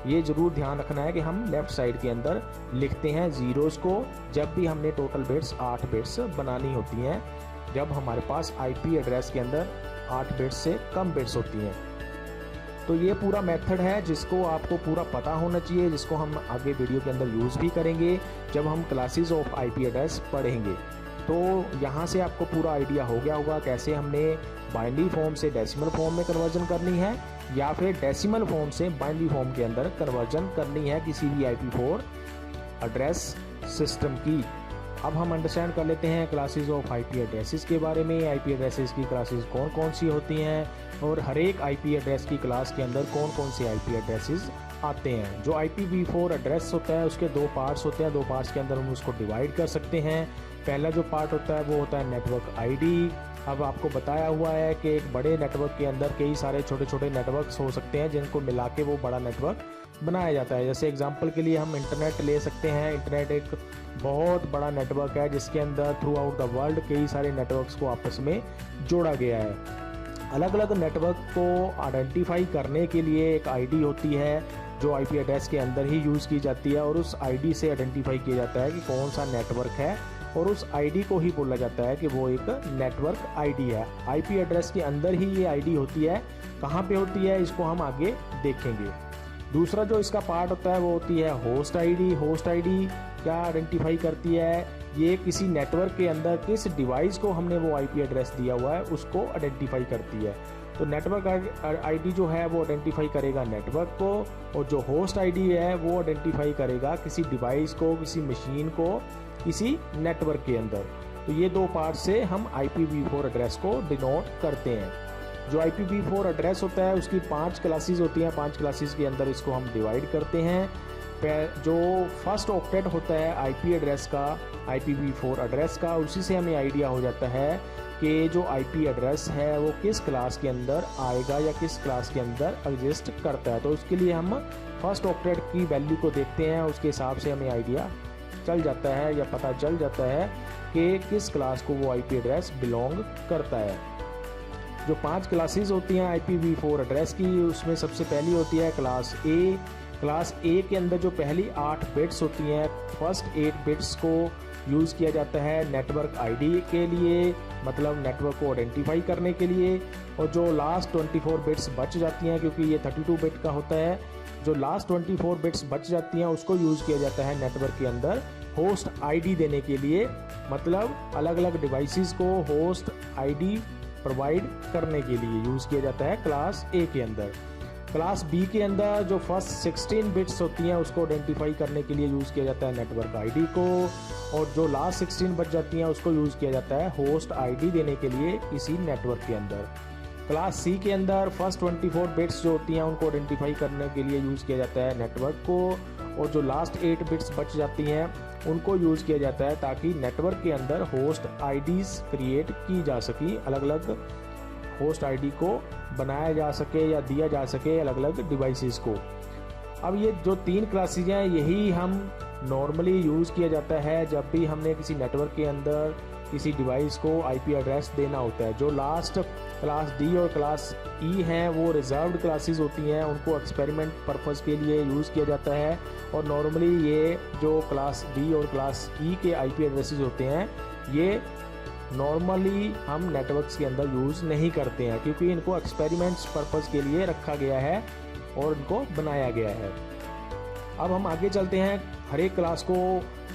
ये ज़रूर ध्यान रखना है कि हम लेफ़्ट साइड के अंदर लिखते हैं ज़ीरोज़ को जब भी हमने टोटल बिट्स 8 बिट्स बनानी होती हैं, जब हमारे पास IP एड्रेस के अंदर 8 बिट्स से कम बिट्स होती हैं। तो ये पूरा मेथड है जिसको आपको पूरा पता होना चाहिए, जिसको हम आगे वीडियो के अंदर यूज़ भी करेंगे जब हम क्लासेस ऑफ IP एड्रेस पढ़ेंगे। तो यहाँ से आपको पूरा आइडिया हो गया होगा कैसे हमने बाइनरी फॉर्म से डेसिमल फॉर्म में कन्वर्जन करनी है या फिर डेसिमल फॉर्म से बाइनरी फॉर्म के अंदर कन्वर्जन करनी है किसी भी IP4 एड्रेस सिस्टम की। अब हम अंडरस्टैंड कर लेते हैं क्लासेस ऑफ IP एड्रेसेस के बारे में। IP एड्रेसेस की क्लासेस कौन कौन सी होती हैं और हर एक IP एड्रेस की क्लास के अंदर कौन कौन से IP एड्रेसेस आते हैं। जो IPv4 एड्रेस होता है उसके 2 पार्ट्स होते हैं, 2 पार्ट्स के अंदर हम उसको डिवाइड कर सकते हैं। पहला जो पार्ट होता है वो होता है नेटवर्क ID। अब आपको बताया हुआ है कि एक बड़े नेटवर्क के अंदर कई सारे छोटे छोटे नेटवर्क्स हो सकते हैं जिनको मिला के वो बड़ा नेटवर्क बनाया जाता है। जैसे एग्जांपल के लिए हम इंटरनेट ले सकते हैं। इंटरनेट एक बहुत बड़ा नेटवर्क है जिसके अंदर थ्रू आउट द वर्ल्ड कई सारे नेटवर्क्स को आपस में जोड़ा गया है। अलग अलग नेटवर्क को आइडेंटिफाई करने के लिए एक ID होती है जो IP एड्रेस के अंदर ही यूज़ की जाती है और उस ID से आइडेंटिफाई किया जाता है कि कौन सा नेटवर्क है और उस ID को ही बोला जाता है कि वो एक नेटवर्क ID है। IP एड्रेस के अंदर ही ये ID होती है। कहाँ पे होती है इसको हम आगे देखेंगे। दूसरा जो इसका पार्ट होता है वो होती है होस्ट ID। होस्ट ID क्या आइडेंटिफाई करती है, ये किसी नेटवर्क के अंदर किस डिवाइस को हमने वो IP एड्रेस दिया हुआ है उसको आइडेंटिफाई करती है। तो नेटवर्क ID जो है वो आइडेंटिफाई करेगा नेटवर्क को और जो होस्ट ID है वो आइडेंटिफाई करेगा किसी डिवाइस को, किसी मशीन को, किसी नेटवर्क के अंदर। तो ये 2 पार्ट से हम IPv4 एड्रेस को डिनोट करते हैं। जो IPv4 एड्रेस होता है उसकी 5 क्लासेस होती हैं। 5 क्लासेस के अंदर इसको हम डिवाइड करते हैं। जो फर्स्ट ऑक्टेट होता है आईपी एड्रेस का, IPv4 एड्रेस का, उसी से हमें आइडिया हो जाता है कि जो आईपी एड्रेस है वो किस क्लास के अंदर आएगा या किस क्लास के अंदर एग्जिस्ट करता है। तो उसके लिए हम फर्स्ट ऑक्टेट की वैल्यू को देखते हैं, उसके हिसाब से हमें आइडिया चल जाता है या पता चल जाता है कि किस क्लास को वो आईपी एड्रेस बिलोंग करता है। जो 5 क्लासेस होती हैं IPv4 एड्रेस की, उसमें सबसे पहली होती है क्लास ए। क्लास ए के अंदर जो पहली 8 बिट्स होती हैं, फर्स्ट 8 बिट्स को यूज़ किया जाता है नेटवर्क आईडी के लिए, मतलब नेटवर्क को आइडेंटिफाई करने के लिए। और जो लास्ट 24 बिट्स बच जाती हैं, क्योंकि ये 32 बिट का होता है, जो लास्ट 24 बिट्स बच जाती हैं उसको यूज़ किया जाता है नेटवर्क के अंदर होस्ट आईडी देने के लिए, मतलब अलग अलग डिवाइसेस को होस्ट आईडी प्रोवाइड करने के लिए यूज़ किया जाता है क्लास ए के अंदर। क्लास बी के अंदर जो फर्स्ट 16 बिट्स होती हैं उसको आइडेंटिफाई करने के लिए यूज़ किया जाता है नेटवर्क आईडी को, और जो लास्ट 16 बच जाती हैं उसको यूज़ किया जाता है होस्ट आईडी देने के लिए इसी नेटवर्क के अंदर। क्लास सी के अंदर फर्स्ट 24 बिट्स जो होती हैं उनको आइडेंटिफाई करने के लिए यूज़ किया जाता है नेटवर्क को, और जो लास्ट 8 बिट्स बच जाती हैं उनको यूज़ किया जाता है ताकि नेटवर्क के अंदर होस्ट आईडीज़ क्रिएट की जा सके, अलग अलग होस्ट आईडी को बनाया जा सके या दिया जा सके अलग अलग डिवाइसेस को। अब ये जो 3 क्लासेज हैं यही हम नॉर्मली यूज़ किया जाता है जब भी हमने किसी नेटवर्क के अंदर किसी डिवाइस को आईपी एड्रेस देना होता है। जो लास्ट क्लास डी और क्लास ई हैं वो रिजर्व्ड क्लासेस होती हैं, उनको एक्सपेरिमेंट पर्पज़ के लिए यूज़ किया जाता है। और नॉर्मली ये जो क्लास डी और क्लास ई के आईपी एड्रेसेस होते हैं ये नॉर्मली हम नेटवर्क्स के अंदर यूज़ नहीं करते हैं, क्योंकि इनको एक्सपेरिमेंट्स पर्पज़ के लिए रखा गया है और इनको बनाया गया है। अब हम आगे चलते हैं, हर एक क्लास को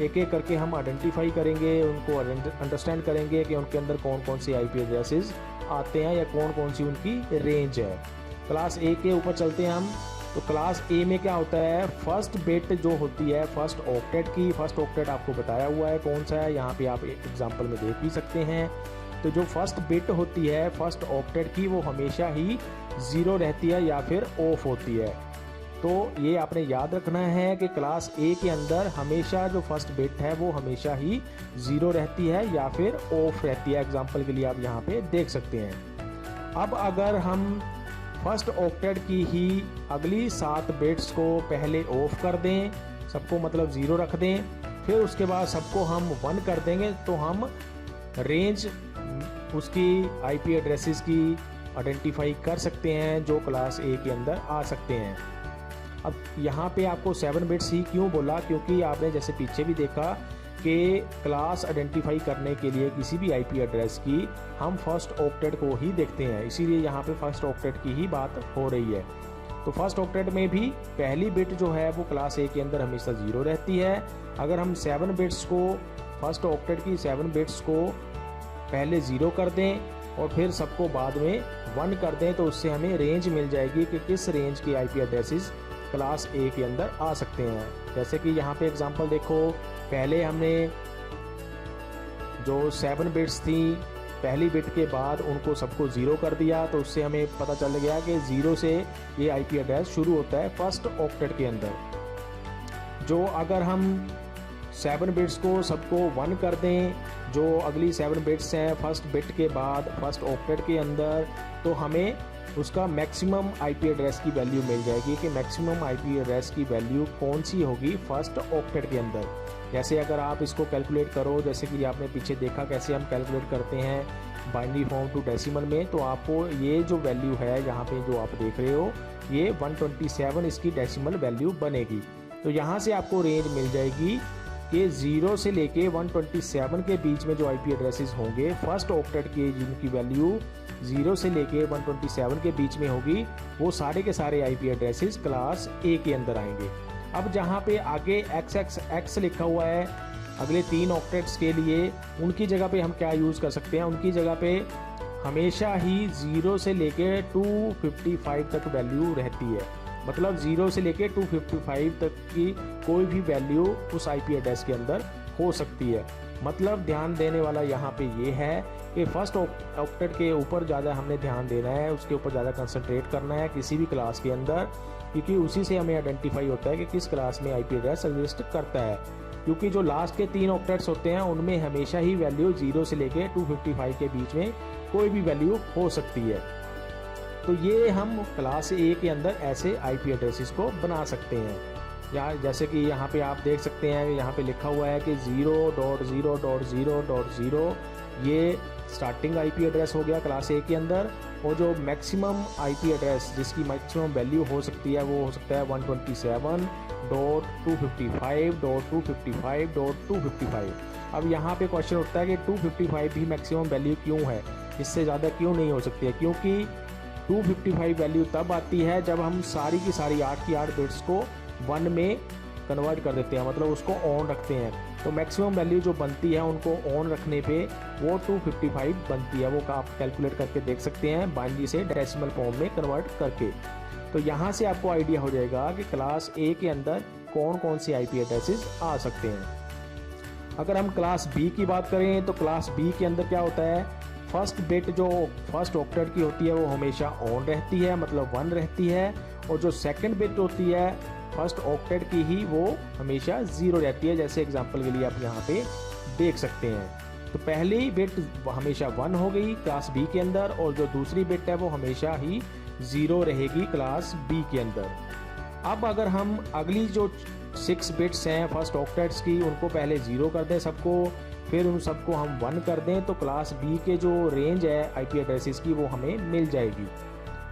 एक एक करके हम आइडेंटिफाई करेंगे, उनको अंडरस्टैंड करेंगे कि उनके अंदर कौन कौन सी आईपी एड्रेसेस आते हैं या कौन कौन सी उनकी रेंज है। क्लास ए के ऊपर चलते हैं हम। तो क्लास ए में क्या होता है, फर्स्ट बिट जो होती है फर्स्ट ऑक्टेट की, फर्स्ट ऑक्टेट आपको बताया हुआ है कौन सा है, यहाँ पे आप एग्जांपल में देख भी सकते हैं। तो जो फर्स्ट बिट होती है फर्स्ट ऑक्टेट की वो हमेशा ही 0 रहती है या फिर ऑफ होती है। तो ये आपने याद रखना है कि क्लास ए के अंदर हमेशा जो फर्स्ट बिट है वो हमेशा ही 0 रहती है या फिर ऑफ रहती है। एग्जांपल के लिए आप यहाँ पे देख सकते हैं। अब अगर हम फर्स्ट ऑक्टेट की ही अगली 7 बिट्स को पहले ऑफ कर दें, सबको मतलब 0 रख दें, फिर उसके बाद सबको हम 1 कर देंगे, तो हम रेंज उसकी आईपी एड्रेसेस की आइडेंटिफाई कर सकते हैं जो क्लास ए के अंदर आ सकते हैं। अब यहाँ पे आपको 7 बिट्स ही क्यों बोला, क्योंकि आपने जैसे पीछे भी देखा कि क्लास आइडेंटिफाई करने के लिए किसी भी आईपी एड्रेस की हम फर्स्ट ऑक्टेट को ही देखते हैं, इसीलिए यहाँ पे फर्स्ट ऑक्टेट की ही बात हो रही है। तो फर्स्ट ऑक्टेट में भी पहली बिट जो है वो क्लास ए के अंदर हमेशा 0 रहती है। अगर हम 7 बिट्स को फर्स्ट ऑक्टेट की 7 बिट्स को पहले 0 कर दें और फिर सबको बाद में 1 कर दें, तो उससे हमें रेंज मिल जाएगी कि किस रेंज की आईपी एड्रेसेस क्लास ए के अंदर आ सकते हैं। जैसे कि यहाँ पे एग्जांपल देखो, पहले हमने जो 7 बिट्स थी पहली बिट के बाद उनको सबको 0 कर दिया, तो उससे हमें पता चल गया कि 0 से ये आईपी एड्रेस शुरू होता है फर्स्ट ऑक्टेट के अंदर। जो अगर हम 7 बिट्स को सबको 1 कर दें, जो अगली 7 बिट्स हैं फर्स्ट बिट के बाद फर्स्ट ऑक्टेट के अंदर, तो हमें उसका मैक्सिमम आईपी एड्रेस की वैल्यू मिल जाएगी कि मैक्सिमम आईपी एड्रेस की वैल्यू कौन सी होगी फर्स्ट ऑक्टेट के अंदर। जैसे अगर आप इसको कैलकुलेट करो, जैसे कि आपने पीछे देखा कैसे हम कैलकुलेट करते हैं बाइनरी फॉर्म टू डेसिमल में, तो आपको ये जो वैल्यू है यहाँ पे जो आप देख रहे हो ये 127 इसकी डेसिमल वैल्यू बनेगी। तो यहाँ से आपको रेंज मिल जाएगी कि 0 से लेके 127 के बीच में जो आईपी एड्रेसेस होंगे फर्स्ट ऑक्टेट के जिनकी वैल्यू 0 से लेके 127 के बीच में होगी, वो सारे के सारे आईपी एड्रेसेस क्लास ए के अंदर आएंगे। अब जहाँ पे आगे XXX लिखा हुआ है अगले 3 ऑक्टेट्स के लिए, उनकी जगह पे हम क्या यूज़ कर सकते हैं, उनकी जगह पे हमेशा ही 0 से लेके 255 तक वैल्यू रहती है। मतलब 0 से लेके 255 तक की कोई भी वैल्यू उस आईपी एड्रेस के अंदर हो सकती है। मतलब ध्यान देने वाला यहाँ पे ये है कि फर्स्ट ऑक्टेट के ऊपर ज़्यादा हमने ध्यान देना है, उसके ऊपर ज़्यादा कंसंट्रेट करना है किसी भी क्लास के अंदर, क्योंकि उसी से हमें आइडेंटिफाई होता है कि किस क्लास में आईपी एड्रेस एग्जिस्ट करता है। क्योंकि जो लास्ट के 3 ऑक्टेट्स होते हैं उनमें हमेशा ही वैल्यू 0 से लेके 255 के बीच में कोई भी वैल्यू हो सकती है। तो ये हम क्लास A के अंदर ऐसे आईपी एड्रेसेस को बना सकते हैं। यहाँ जैसे कि यहाँ पे आप देख सकते हैं, यहाँ पे लिखा हुआ है कि 0.0.0.0 ये स्टार्टिंग आईपी एड्रेस हो गया क्लास A के अंदर, और जो मैक्सिमम आईपी एड्रेस जिसकी मैक्सिमम वैल्यू हो सकती है वो हो सकता है 127.255.255.255। अब यहाँ पे क्वेश्चन उठता है कि 255 भी मैक्सिमम वैल्यू क्यों है, इससे ज़्यादा क्यों नहीं हो सकती है? क्योंकि 255 वैल्यू तब आती है जब हम सारी की सारी 8 की 8 बिट्स को 1 में कन्वर्ट कर देते हैं, मतलब उसको ऑन रखते हैं। तो मैक्सिमम वैल्यू जो बनती है उनको ऑन रखने पे वो 255 बनती है। वो आप कैलकुलेट करके देख सकते हैं बाइनरी से डेसिमल फॉर्म में कन्वर्ट करके। तो यहाँ से आपको आइडिया हो जाएगा कि क्लास A के अंदर कौन कौन से आईपी एड्रेसेस आ सकते हैं। अगर हम क्लास B की बात करें तो क्लास B के अंदर क्या होता है, फर्स्ट बिट जो फर्स्ट ऑक्टेट की होती है वो हमेशा ऑन रहती है, मतलब 1 रहती है, और जो सेकंड बिट होती है फर्स्ट ऑक्टेट की ही वो हमेशा 0 रहती है। जैसे एग्जांपल के लिए आप यहाँ पे देख सकते हैं। तो पहली बिट हमेशा 1 हो गई क्लास B के अंदर, और जो दूसरी बिट है वो हमेशा ही 0 रहेगी क्लास B के अंदर। अब अगर हम अगली जो 6 बिट्स हैं फर्स्ट ऑक्टेट्स की उनको पहले 0 कर दें सबको, फिर उन सबको हम 1 कर दें, तो क्लास B के जो रेंज है आईपी एड्रेसेस की वो हमें मिल जाएगी।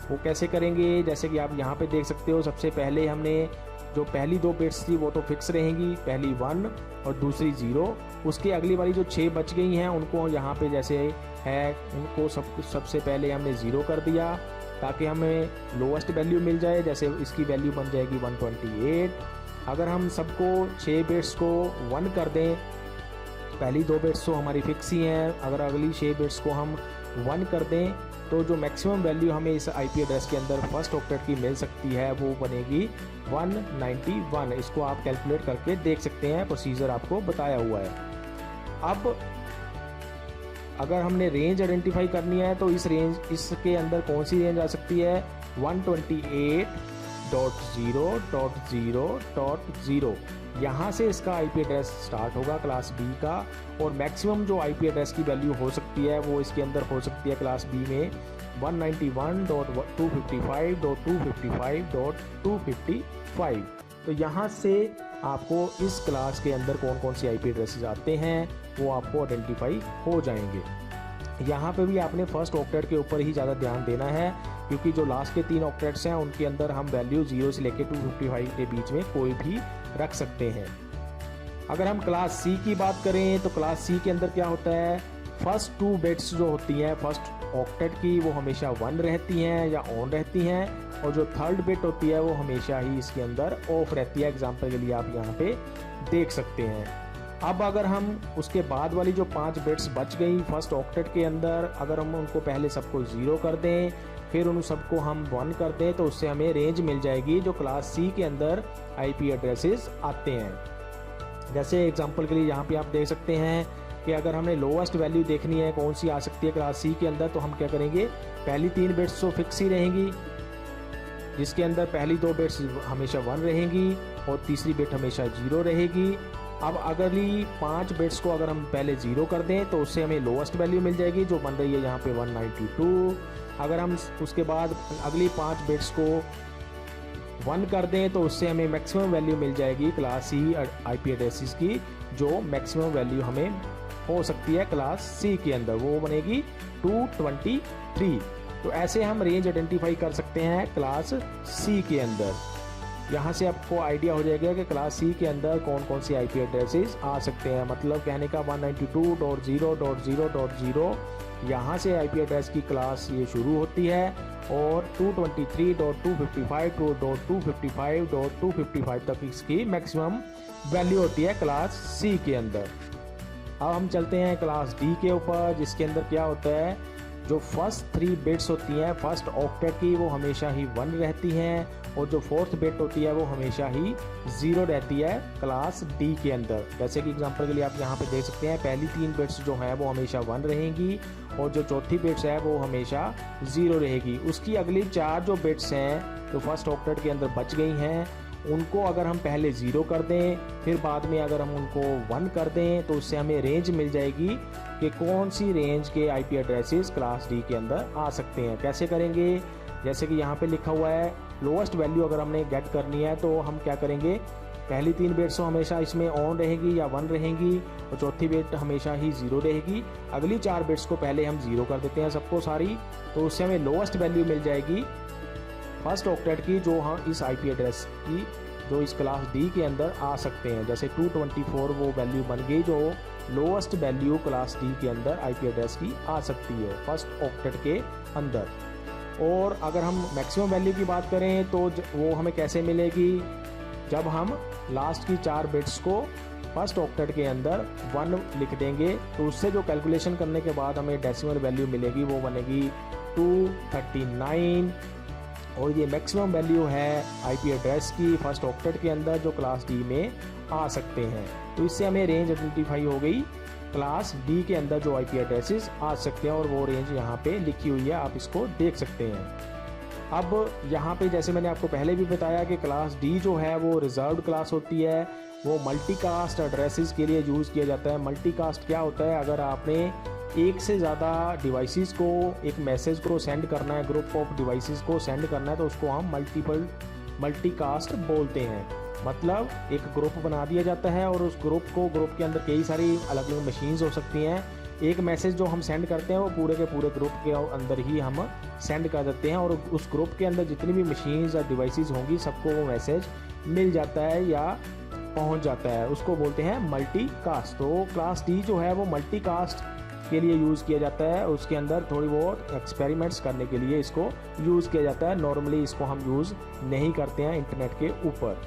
वो कैसे करेंगे, जैसे कि आप यहाँ पे देख सकते हो, सबसे पहले हमने जो पहली 2 बिट्स थी वो तो फिक्स रहेंगी, पहली 1 और दूसरी 0। उसकी अगली वाली जो 6 बच गई हैं उनको यहाँ पे जैसे है उनको सबसे पहले हमने 0 कर दिया ताकि हमें लोवेस्ट वैल्यू मिल जाए। जैसे इसकी वैल्यू बन जाएगी 128। अगर हम सबको 6 बिट्स को 1 कर दें, पहली 2 बिट्स तो हमारी फिक्स ही हैं, अगर अगली 6 बिट्स को हम 1 कर दें तो जो मैक्सिमम वैल्यू हमें इस आईपी एड्रेस के अंदर फर्स्ट ऑक्टेट की मिल सकती है वो बनेगी 191। इसको आप कैलकुलेट करके देख सकते हैं, प्रोसीजर आपको बताया हुआ है। अब अगर हमने रेंज आइडेंटिफाई करनी है तो इसके अंदर कौन सी रेंज आ सकती है, 128.0.0.0। यहाँ से इसका आईपी एड्रेस स्टार्ट होगा क्लास B का, और मैक्सिमम जो आईपी एड्रेस की वैल्यू हो सकती है वो इसके अंदर हो सकती है क्लास B में 191.255.255.255। तो यहाँ से आपको इस क्लास के अंदर कौन कौन सी आईपी एड्रेसेस आते हैं वो आपको आइडेंटिफाई हो जाएंगे। यहाँ पे भी आपने फर्स्ट ऑक्टेट के ऊपर ही ज़्यादा ध्यान देना है, क्योंकि जो लास्ट के 3 ऑक्टेट्स हैं उनके अंदर हम वैल्यू 0 से लेकर 255 के बीच में कोई भी रख सकते हैं। अगर हम क्लास C की बात करें तो क्लास C के अंदर क्या होता है, फर्स्ट 2 बिट्स जो होती हैं फर्स्ट ऑक्टेट की वो हमेशा 1 रहती हैं या ऑन रहती हैं, और जो थर्ड बिट होती है वो हमेशा ही इसके अंदर ऑफ रहती है। एग्जांपल के लिए आप यहाँ पे देख सकते हैं। अब अगर हम उसके बाद वाली जो 5 बिट्स बच गई फर्स्ट ऑक्टेट के अंदर, अगर हम उनको पहले सबको 0 कर दें फिर उन सबको हम 1 कर दें तो उससे हमें रेंज मिल जाएगी जो क्लास C के अंदर आईपी एड्रेसेस आते हैं। जैसे एग्जांपल के लिए यहाँ पे आप देख सकते हैं कि अगर हमने लोवेस्ट वैल्यू देखनी है कौन सी आ सकती है क्लास C के अंदर, तो हम क्या करेंगे, पहली 3 बिट्स तो फिक्स ही रहेंगी, जिसके अंदर पहली 2 बिट्स हमेशा 1 रहेंगी और तीसरी बिट हमेशा 0 रहेगी। अब अगली 5 बिट्स को अगर हम पहले 0 कर दें तो उससे हमें लोवेस्ट वैल्यू मिल जाएगी जो बन रही है यहाँ पे 192। अगर हम उसके बाद अगली 5 बिट्स को 1 कर दें तो उससे हमें मैक्सिमम वैल्यू मिल जाएगी क्लास C आईपी एड्रेसेस की, जो मैक्सिमम वैल्यू हमें हो सकती है क्लास C के अंदर, वो बनेगी 223। तो ऐसे हम रेंज आइडेंटिफाई कर सकते हैं क्लास C के अंदर। यहाँ से आपको आइडिया हो जाएगा कि क्लास C के अंदर कौन कौन सी आईपी एड्रेसेस आ सकते हैं। मतलब कहने का 192.0.0.0 यहाँ से आईपी एड्रेस की क्लास ये शुरू होती है, और 223.255.255.255 तक इसकी मैक्सिमम वैल्यू होती है क्लास C के अंदर। अब हम चलते हैं क्लास D के ऊपर, जिसके अंदर क्या होता है, जो फर्स्ट 3 बिट्स होती हैं फर्स्ट ऑक्टेट की वो हमेशा ही 1 रहती हैं और जो फोर्थ बिट होती है वो हमेशा ही 0 रहती है क्लास डी के अंदर। जैसे कि एग्जांपल के लिए आप यहाँ पे देख सकते हैं पहली 3 बिट्स जो हैं वो हमेशा 1 रहेंगी और जो चौथी बिट्स है वो हमेशा 0 रहेगी। उसकी अगली 4 जो बिट्स हैं जो फर्स्ट ऑक्टेट के अंदर बच गई हैं उनको अगर हम पहले 0 कर दें फिर बाद में अगर हम उनको 1 कर दें तो उससे हमें रेंज मिल जाएगी कि कौन सी रेंज के आईपी एड्रेसेस क्लास डी के अंदर आ सकते हैं। कैसे करेंगे, जैसे कि यहाँ पे लिखा हुआ है लोएस्ट वैल्यू अगर हमने गेट करनी है तो हम क्या करेंगे, पहली 3 बिट्स तो हमेशा इसमें ऑन रहेगी या 1 रहेंगी और चौथी बिट हमेशा ही 0 रहेगी। अगली 4 बिट्स को पहले हम 0 कर देते हैं सबको सारी, तो उससे हमें लोएस्ट वैल्यू मिल जाएगी फर्स्ट ऑक्टेट की जो हम इस आईपी एड्रेस की जो इस क्लास डी के अंदर आ सकते हैं। जैसे 224 वो वैल्यू बन गई जो लोएस्ट वैल्यू क्लास डी के अंदर आईपी एड्रेस की आ सकती है फर्स्ट ऑक्टेट के अंदर। और अगर हम मैक्सिमम वैल्यू की बात करें तो वो हमें कैसे मिलेगी, जब हम लास्ट की 4 बिट्स को फर्स्ट ऑक्टेट के अंदर 1 लिख देंगे तो उससे जो कैलकुलेशन करने के बाद हमें डेसिमल वैल्यू मिलेगी वो बनेगी 239 और ये मैक्सिमम वैल्यू है आईपी एड्रेस की फर्स्ट ऑक्टेट के अंदर जो क्लास डी में आ सकते हैं। तो इससे हमें रेंज आइडेंटिफाई हो गई क्लास डी के अंदर जो आईपी एड्रेसेस आ सकते हैं और वो रेंज यहाँ पे लिखी हुई है, आप इसको देख सकते हैं। अब यहाँ पे जैसे मैंने आपको पहले भी बताया कि क्लास डी जो है वो रिजर्व्ड क्लास होती है, वो मल्टीकास्ट एड्रेसेस के लिए यूज़ किया जाता है। मल्टीकास्ट क्या होता है, अगर आपने एक से ज़्यादा डिवाइसेस को एक मैसेज को सेंड करना है, ग्रुप ऑफ डिवाइसेस को सेंड करना है तो उसको हम मल्टीकास्ट बोलते हैं। मतलब एक ग्रुप बना दिया जाता है और उस ग्रुप के अंदर कई सारी अलग अलग मशीन्स हो सकती हैं। एक मैसेज जो हम सेंड करते हैं वो पूरे के पूरे ग्रुप के अंदर ही हम सेंड कर देते हैं और उस ग्रुप के अंदर जितनी भी मशीन्स या डिवाइसेस होंगी सबको वो मैसेज मिल जाता है या पहुंच जाता है, उसको बोलते हैं मल्टीकास्ट। तो क्लास डी जो है वो मल्टीकास्ट के लिए यूज़ किया जाता है, उसके अंदर थोड़ी बहुत एक्सपेरिमेंट्स करने के लिए इसको यूज़ किया जाता है। नॉर्मली इसको हम यूज़ नहीं करते हैं इंटरनेट के ऊपर।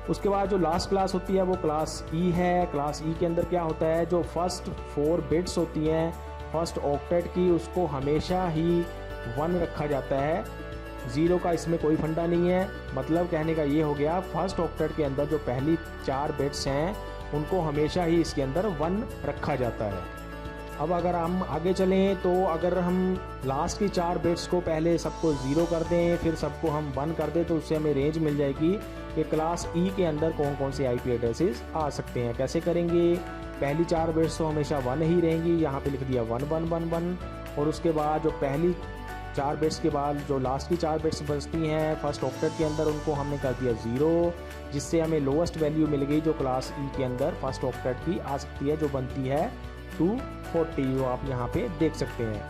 उसके बाद जो लास्ट क्लास होती है वो क्लास ई है। क्लास ई के अंदर क्या होता है, जो फर्स्ट 4 बिट्स होती हैं फर्स्ट ऑक्टेट की उसको हमेशा ही 1 रखा जाता है, 0 का इसमें कोई फंडा नहीं है। मतलब कहने का ये हो गया फर्स्ट ऑक्टेट के अंदर जो पहली 4 बिट्स हैं उनको हमेशा ही इसके अंदर 1 रखा जाता है। अब अगर हम आगे चलें तो अगर हम लास्ट की 4 बिट्स को पहले सबको 0 कर दें फिर सबको हम 1 कर दें तो उससे हमें रेंज मिल जाएगी कि क्लास ई के अंदर कौन कौन से आईपी एड्रेसेस आ सकते हैं। कैसे करेंगे, पहली 4 बिट्स तो हमेशा 1 ही रहेंगी, यहाँ पे लिख दिया 1 1 1 1 और उसके बाद जो पहली 4 बिट्स के बाद जो लास्ट की 4 बिट्स बचती हैं फर्स्ट ऑक्टेट के अंदर उनको हमने कर दिया 0, जिससे हमें लोएस्ट वैल्यू मिल गई जो क्लास ई के अंदर फर्स्ट ऑक्टेट की आ सकती है जो बनती है 240, वो आप यहाँ पे देख सकते हैं।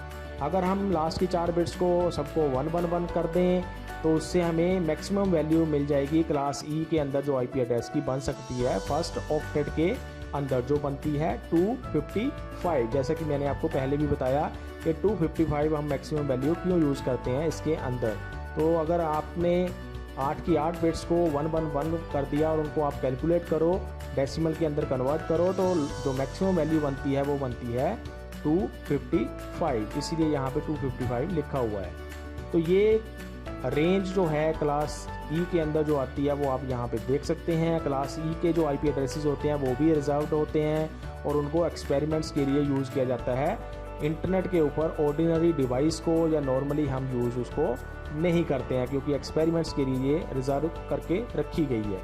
अगर हम लास्ट की 4 बिट्स को सबको 1 1 1 कर दें तो उससे हमें मैक्सिमम वैल्यू मिल जाएगी क्लास ई के अंदर जो आईपी एड्रेस की बन सकती है फर्स्ट ऑक्टेट के अंदर जो बनती है 255। जैसा कि मैंने आपको पहले भी बताया कि 255 हम मैक्सिमम वैल्यू क्यों यूज़ करते हैं इसके अंदर। तो अगर आपने 8 की 8 बिट्स को 1 1 1 कर दिया और उनको आप कैलकुलेट करो डेसिमल के अंदर कन्वर्ट करो तो जो मैक्सिमम वैल्यू बनती है वो बनती है 255, इसीलिए यहाँ पे 255 लिखा हुआ है। तो ये रेंज जो है क्लास ई के अंदर जो आती है वो आप यहाँ पे देख सकते हैं। क्लास ई के जो आईपी एड्रेसेस होते हैं वो भी रिजर्व्ड होते हैं और उनको एक्सपेरिमेंट्स के लिए यूज़ किया जाता है। इंटरनेट के ऊपर ऑर्डिनरी डिवाइस को या नॉर्मली हम यूज़ उसको नहीं करते हैं क्योंकि एक्सपेरिमेंट्स के लिए रिजर्व करके रखी गई है।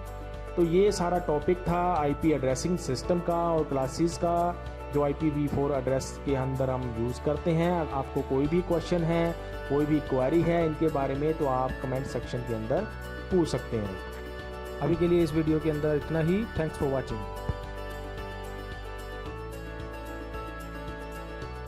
तो ये सारा टॉपिक था आईपी एड्रेसिंग सिस्टम का और क्लासेस का जो IPv4 एड्रेस के अंदर हम यूज़ करते हैं। आपको कोई भी क्वेश्चन है, कोई भी क्वेरी है इनके बारे में तो आप कमेंट सेक्शन के अंदर पूछ सकते हैं। अभी के लिए इस वीडियो के अंदर इतना ही। Thanks for watching.